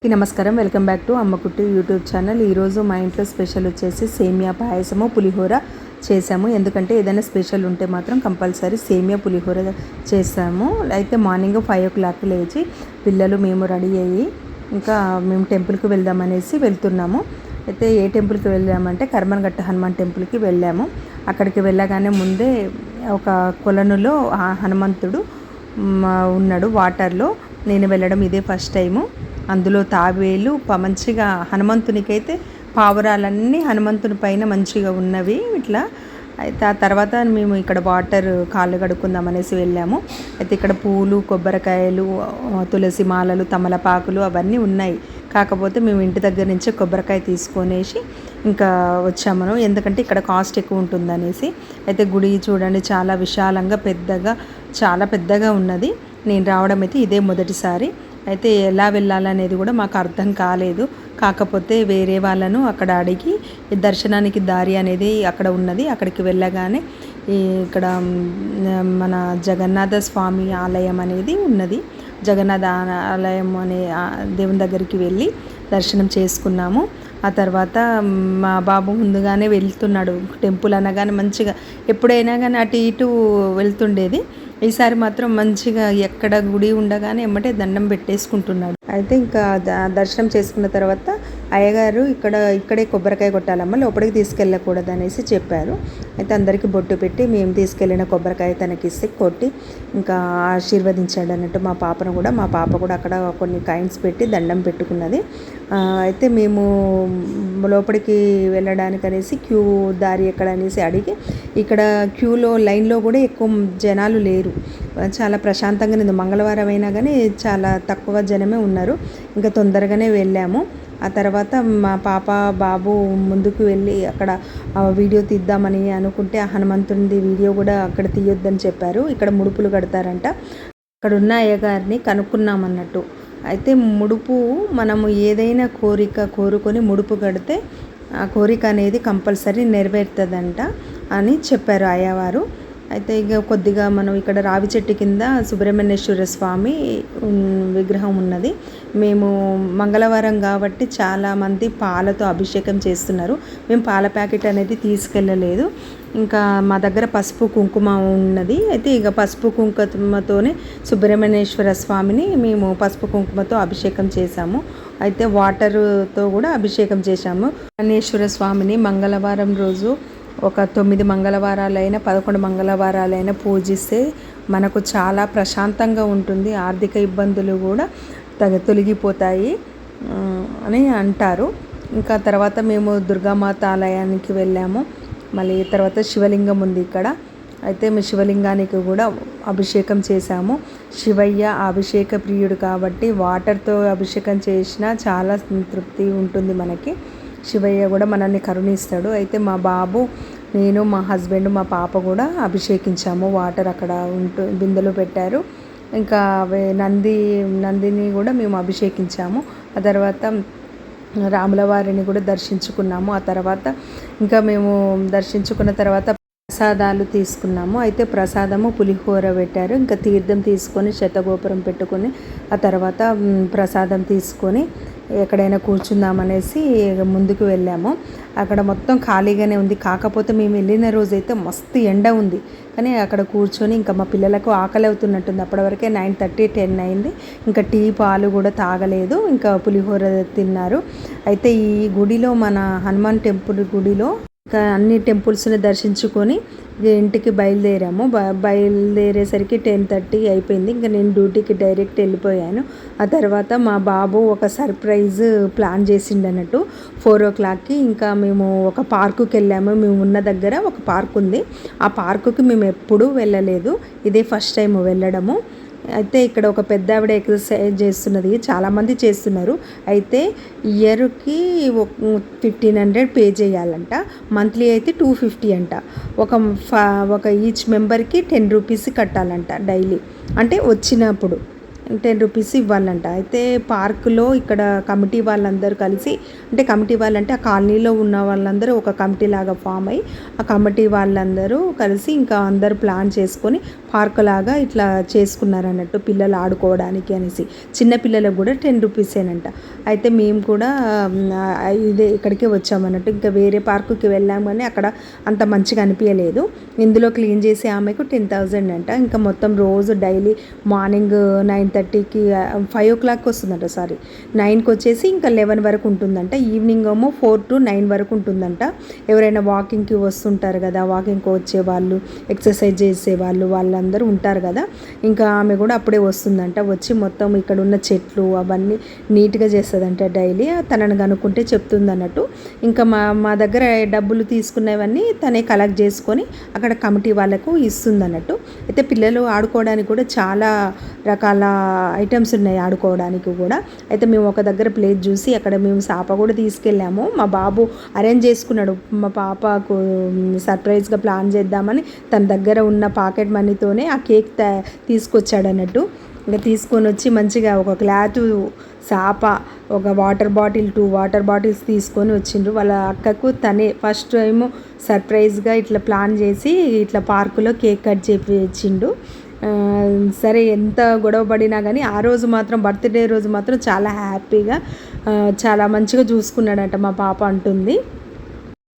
నమస్కారం, welcome back to అమ్మకుట్టి YouTube channel. ఈరోజు మా ఇంట్లో స్పెషల్ వచ్చేసి సేమియా పాయసము పులిహోర చేసాము. ఎందుకంటే ఏదైనా స్పెషల్ ఉంటే మాత్రం కంపల్సరీ సేమియా పులిహోర చేసాము. అయితే మార్నింగ్ 5 o'clock లేచి పిల్లలు మేము రెడీ అయ్యి ఇంకా మేము టెంపుల్కి వెళ్దామనేసి వెళ్తున్నాము. అయితే ఏ టెంపుల్కి వెళ్ళామంటే కర్మన్ఘట్ట హనుమాన్ టెంపుల్కి వెళ్ళాము. అక్కడికి వెళ్ళగానే ముందే ఒక కొలనులో హనుమంతుడు ఉన్నాడు వాటర్లో. నేను వెళ్ళడం ఇదే ఫస్ట్ టైము. అందులో తాబేలు మంచిగా హనుమంతునికైతే పావురాలన్నీ హనుమంతుని పైన మంచిగా ఉన్నవి ఇట్లా. అయితే ఆ తర్వాత మేము ఇక్కడ వాటర్ కాళ్ళు కడుక్కుందాం అనేసి వెళ్ళాము. అయితే ఇక్కడ పూలు, కొబ్బరికాయలు, తులసి మాలలు, తమలపాకులు అవన్నీ ఉన్నాయి. కాకపోతే మేము ఇంటి దగ్గర నుంచి కొబ్బరికాయ తీసుకొనేసి ఇంకా వచ్చాము, ఎందుకంటే ఇక్కడ కాస్ట్ ఎక్కువ ఉంటుందనేసి. అయితే గుడి చూడండి, చాలా విశాలంగా చాలా పెద్దగా ఉన్నది. నేను రావడం అయితే ఇదే మొదటిసారి. అయితే ఎలా వెళ్ళాలనేది కూడా మాకు అర్థం కాలేదు. కాకపోతే వేరే వాళ్ళను అక్కడ అడిగి దర్శనానికి దారి అనేది అక్కడ ఉన్నది. అక్కడికి వెళ్ళగానే ఇక్కడ మన జగన్నాథ స్వామి ఆలయం అనేది ఉన్నది. జగన్నాథ ఆలయం అనే దేవుని దగ్గరికి వెళ్ళి దర్శనం చేసుకున్నాము. ఆ తర్వాత మా బాబు ముందుగానే వెళ్తున్నాడు. టెంపుల్ అనగానే మంచిగా ఎప్పుడైనా కానీ అటు ఇటు వెళ్తుండేది. ఈసారి మాత్రం మంచిగా ఎక్కడ గుడి ఉండగానే ఎమ్మటే దండం పెట్టేసుకుంటున్నాడు. అయితే ఇంకా దర్శనం చేసుకున్న తర్వాత అయ్యగారు ఇక్కడే కొబ్బరికాయ కొట్టాలమ్మ, లోపలికి తీసుకెళ్ళకూడదు అనేసి చెప్పారు. అయితే అందరికీ బొట్టు పెట్టి మేము తీసుకెళ్ళిన కొబ్బరికాయ తనకిస్తే కొట్టి ఇంకా ఆశీర్వదించాడు అన్నట్టు. మా పాప కూడా అక్కడ కొన్ని కాయిన్స్ పెట్టి దండం పెట్టుకున్నది. అయితే మేము లోపలికి వెళ్ళడానికి అనేసి క్యూ దారి ఎక్కడ అనేసి అడిగి ఇక్కడ క్యూలో లైన్లో కూడా ఎక్కువ జనాలు లేరు. చాలా ప్రశాంతంగా ఉంది. మంగళవారం అయినా కానీ చాలా తక్కువ జనమే ఉన్నారు. ఇంకా తొందరగానే వెళ్ళాము. ఆ తర్వాత మా పాప బాబు ముందుకు వెళ్ళి అక్కడ వీడియో తీద్దామని అనుకుంటే ఆ హనుమంతుడి వీడియో కూడా అక్కడ తీయొద్దని చెప్పారు. ఇక్కడ ముడుపులు కడతారంట. అక్కడ ఉన్న అయ్యగారిని కనుక్కున్నామన్నట్టు. అయితే ముడుపు మనము ఏదైనా కోరిక కోరుకొని ముడుపు కడితే ఆ కోరిక అనేది కంపల్సరీ నెరవేరుతుందంట అని చెప్పారు అయ్యవారు. అయితే ఇక కొద్దిగా మనం ఇక్కడ రావి చెట్టు కింద సుబ్రహ్మణ్యేశ్వర స్వామి విగ్రహం ఉన్నది. మేము మంగళవారం కాబట్టి చాలామంది పాలతో అభిషేకం చేస్తున్నారు. మేము పాల ప్యాకెట్ అనేది తీసుకెళ్ళలేదు. ఇంకా మా దగ్గర పసుపు కుంకుమ ఉన్నది. అయితే ఇక పసుపు కుంకుమతోనే సుబ్రహ్మణ్యేశ్వర స్వామిని మేము పసుపు కుంకుమతో అభిషేకం చేశాము. అయితే వాటర్తో కూడా అభిషేకం చేశాము. సుబ్రహ్మణ్యేశ్వర స్వామిని మంగళవారం రోజు ఒక 9 మంగళవారాలైనా 11 మంగళవారాలైనా పూజిస్తే మనకు చాలా ప్రశాంతంగా ఉంటుంది. ఆర్థిక ఇబ్బందులు కూడా తొలగిపోతాయి అని అంటారు. ఇంకా తర్వాత మేము దుర్గామాత ఆలయానికి వెళ్ళాము. మళ్ళీ తర్వాత శివలింగం ఉంది ఇక్కడ. అయితే మేము శివలింగానికి కూడా అభిషేకం చేశాము. శివయ్య అభిషేక ప్రియుడు కాబట్టి వాటర్తో అభిషేకం చేసినా చాలా తృప్తి ఉంటుంది మనకి. శివయ్య కూడా మనల్ని కరుణిస్తాడు. అయితే మా బాబు, నేను, మా హస్బెండ్, మా పాప కూడా అభిషేకించాము. వాటర్ అక్కడ బిందెలో పెట్టారు. ఇంకా నందిని కూడా మేము అభిషేకించాము. ఆ తర్వాత రాముల వారిని కూడా దర్శించుకున్నాము. ఆ తర్వాత ఇంకా మేము దర్శించుకున్న తర్వాత ప్రసాదాలు తీసుకున్నాము. అయితే ప్రసాదము పులిహోర పెట్టారు. ఇంకా తీర్థం తీసుకొని శతగోపురం పెట్టుకొని ఆ తర్వాత ప్రసాదం తీసుకొని ఎక్కడైనా కూర్చుందామనేసి ముందుకు వెళ్ళాము. అక్కడ మొత్తం ఖాళీగానే ఉంది. కాకపోతే మేము వెళ్ళిన రోజైతే మస్తు ఎండ ఉంది. కానీ అక్కడ కూర్చొని ఇంకా మా పిల్లలకు ఆకలి అవుతున్నట్టుంది. అప్పటి వరకే 9:30, 10 అయింది. ఇంకా టీ పాలు కూడా తాగలేదు. ఇంకా పులిహోర తిన్నారు. అయితే ఈ గుడిలో, మన హనుమాన్ టెంపుల్ గుడిలో ఇంకా అన్ని టెంపుల్స్ని దర్శించుకొని ఇంటికి బయలుదేరాము. బయలుదేరేసరికి 10:30 అయిపోయింది. ఇంకా నేను డ్యూటీకి డైరెక్ట్ వెళ్ళిపోయాను. ఆ తర్వాత మా బాబు ఒక సర్ప్రైజ్ ప్లాన్ చేసిండన్నట్టు. 4 o'clockకి ఇంకా మేము ఒక పార్కుకి వెళ్ళాము. మేము ఉన్న దగ్గర ఒక పార్క్ ఉంది. ఆ పార్కుకి మేము ఎప్పుడూ వెళ్ళలేదు. ఇదే ఫస్ట్ టైం వెళ్ళడము. అయితే ఇక్కడ ఒక పెద్ద ఆవిడ ఎక్సర్సైజ్ చేస్తున్నది. చాలామంది చేస్తున్నారు. అయితే ఇయర్కి 1500 పే చేయాలంట. మంత్లీ అయితే 250 అంట. ఒక ఈచ్ మెంబర్కి 10 రూపీస్ కట్టాలంట డైలీ, అంటే వచ్చినప్పుడు. రూపీస్ ఇవ్వాలంట. అయితే పార్కులో ఇక్కడ కమిటీ వాళ్ళందరూ కలిసి, అంటే కమిటీ వాళ్ళంటే ఆ కాలనీలో ఉన్న వాళ్ళందరూ ఒక కమిటీ లాగా ఫామ్ అయ్యి, ఆ కమిటీ వాళ్ళందరూ కలిసి ఇంకా అందరూ ప్లాన్ చేసుకొని పార్కు లాగా ఇట్లా చేసుకున్నారన్నట్టు పిల్లలు ఆడుకోవడానికి అనేసి. చిన్న పిల్లలకు కూడా 10 రూపీసేనంట. అయితే మేము కూడా ఇదే ఇక్కడికే వచ్చామన్నట్టు. ఇంకా వేరే పార్కుకి వెళ్ళాము కానీ అక్కడ అంత మంచిగా అనిపించలేదు. ఇందులో క్లీన్ చేసే ఆమెకు 10,000 అంట. ఇంకా మొత్తం రోజు డైలీ మార్నింగ్ 9:30కి 5 o'clock వస్తుందంట, 9కి వచ్చేసి ఇంకా 11 వరకు ఉంటుందంట. ఈవినింగ్ ఏమో 4 to 9 వరకు ఉంటుందంట. ఎవరైనా వాకింగ్కి వస్తుంటారు కదా, వాకింగ్కి వచ్చే వాళ్ళు, ఎక్సర్సైజ్ చేసే వాళ్ళు, వాళ్ళందరూ ఉంటారు కదా, ఇంకా ఆమె కూడా అప్పుడే వస్తుందంట. వచ్చి మొత్తం ఇక్కడ ఉన్న చెట్లు అవన్నీ నీట్గా చేస్తుందంట డైలీ. తనను కనుక్కుంటే చెప్తుంది అన్నట్టు. ఇంకా మా దగ్గర డబ్బులు తీసుకునేవన్నీ తనే కలెక్ట్ చేసుకొని అక్కడ కమిటీ వాళ్ళకు ఇస్తుంది అన్నట్టు. అయితే పిల్లలు ఆడుకోవడానికి కూడా చాలా రకాల ఐటమ్స్ ఉన్నాయి ఆడుకోవడానికి కూడా. అయితే మేము ఒక దగ్గర ప్లేస్ చూసి అక్కడ మేము సాప కూడా తీసుకెళ్ళాము. మా బాబు అరేంజ్ చేసుకున్నాడు, మా పాపకు సర్ప్రైజ్గా ప్లాన్ చేద్దామని తన దగ్గర ఉన్న పాకెట్ మనీతోనే ఆ కేక్ తీసుకొచ్చాడు అన్నట్టు. ఇంకా తీసుకొని వచ్చి మంచిగా ఒక క్లాత్, సాప, ఒక వాటర్ బాటిల్, 2 వాటర్ బాటిల్స్ తీసుకొని వచ్చిండ్రు. వాళ్ళ అక్కకు తనే ఫస్ట్ టైము సర్ప్రైజ్గా ఇట్లా ప్లాన్ చేసి ఇట్లా పార్కులో కేక్ కట్ చేయించిండు. సరే ఎంత గొడవ పడినా కానీ ఆ రోజు మాత్రం, బర్త్డే రోజు మాత్రం చాలా హ్యాపీగా చాలా మంచిగా చూసుకున్నాడంట మా పాప అంటుంది.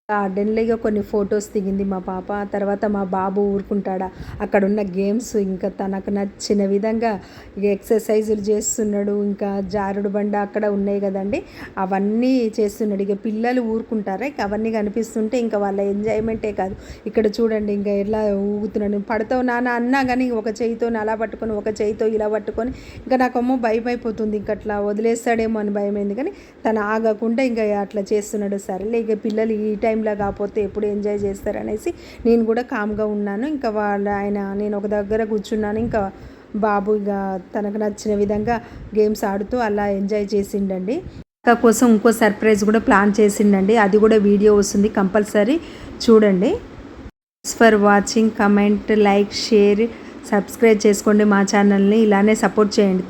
గార్డెన్లో కొన్ని ఫొటోస్ దిగింది మా పాప. తర్వాత మా బాబు ఊరుకుంటాడా, అక్కడ ఉన్న గేమ్స్ ఇంకా తనకు నచ్చిన విధంగా ఇక ఎక్సర్సైజులు చేస్తున్నాడు. ఇంకా జారుడు బండ అక్కడ ఉన్నాయి కదండి, అవన్నీ చేస్తున్నాడు. ఇక పిల్లలు ఊరుకుంటారా, ఇక అవన్నీ కనిపిస్తుంటే ఇంకా వాళ్ళ ఎంజాయ్మెంటే కాదు. ఇక్కడ చూడండి ఇంకా ఎట్లా ఊగుతున్నాడు. పడతావు నాన్న అన్నా కానీ ఒక చేయితో అలా పట్టుకొని, ఒక చేయితో ఇలా పట్టుకొని, ఇంకా నాకమ్మో భయం అయిపోతుంది. ఇంకా అట్లా వదిలేస్తాడేమో అని భయమైంది. కానీ తను ఆగకుండా ఇంకా అట్లా చేస్తున్నాడు. సరేలే, ఇక పిల్లలు ఈ టైంలో కాకపోతే ఎప్పుడు ఎంజాయ్ చేస్తారనేసి నేను కూడా కామ్గా ఉన్నాను. ఇంకా నేను ఒక దగ్గర కూర్చున్నాను. ఇంకా బాబు ఇక తనకు నచ్చిన విధంగా గేమ్స్ ఆడుతూ అలా ఎంజాయ్ చేసిండండి. అక్క కోసం ఇంకో సర్ప్రైజ్ కూడా ప్లాన్ చేసిండండి. అది కూడా వీడియో వస్తుంది, కంపల్సరీ చూడండి. Thanks for watching. Comment, like, share, subscribe చేసుకోండి మా ఛానల్ని. ఇలానే సపోర్ట్ చేయండి.